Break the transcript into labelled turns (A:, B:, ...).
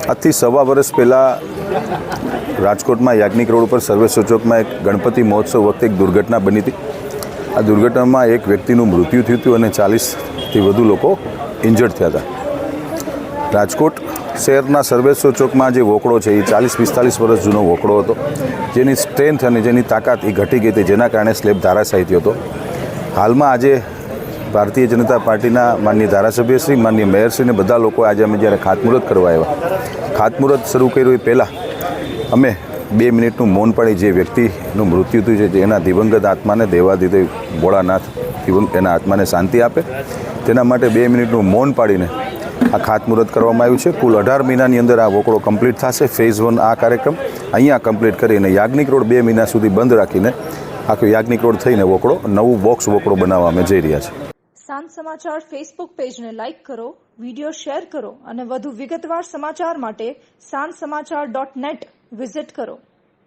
A: આજથી સવા વર્ષ પહેલાં રાજકોટમાં યાજ્ઞિક રોડ ઉપર સર્વેશ્વર ચોકમાં એક ગણપતિ મહોત્સવ વખતે એક દુર્ઘટના બની હતી. આ દુર્ઘટનામાં એક વ્યક્તિનું મૃત્યુ થયું હતું અને 40થી વધુ લોકો ઇન્જર્ડ થયા હતા. રાજકોટ શહેરના સર્વેશ્વર ચોકમાં જે વોકળો છે એ 40-45 વર્ષ જૂનો વોકળો હતો, જેની સ્ટ્રેન્થ અને જેની તાકાત એ ઘટી ગઈ હતી, જેના કારણે સ્લેબ ધારાશાયી થયો હતો. હાલમાં આજે ભારતીય જનતા પાર્ટીના માનનીય ધારાસભ્યશ્રી, માનનીય મેયરશ્રીને બધા લોકો આજે અમે જ્યારે ખાતમુહૂર્ત કરવા આવ્યા, ખાતમુહૂર્ત શરૂ કર્યું એ પહેલાં અમે 2 મિનિટનું મૌન પાડી જે વ્યક્તિનું મૃત્યુ થયું છે એના દિવંગત આત્માને દેવાધિદેવ ભોળાનાથ એના આત્માને શાંતિ આપે, તેના માટે 2 મિનિટનું મૌન પાડીને આ ખાતમુહૂર્ત કરવામાં આવ્યું છે. કુલ 18 મહિનાની અંદર આ વોકળો કમ્પ્લીટ થશે. ફેઝ 1 આ કાર્યક્રમ અહીંયા કમ્પ્લીટ કરીને યાજ્ઞિક રોડ 2 મહિના સુધી બંધ રાખીને આખો યાજ્ઞિક રોડ થઈને વોકળો નવું બોક્સ વોકળો બનાવવા અમે જઈ રહ્યા છીએ.
B: સાંજ સમાચાર ફેસબુક પેજને લાઇક કરો, વિડીયો શેર કરો અને વધુ વિગતવાર સમાચાર માટે sanssamachar.net વિઝિટ કરો.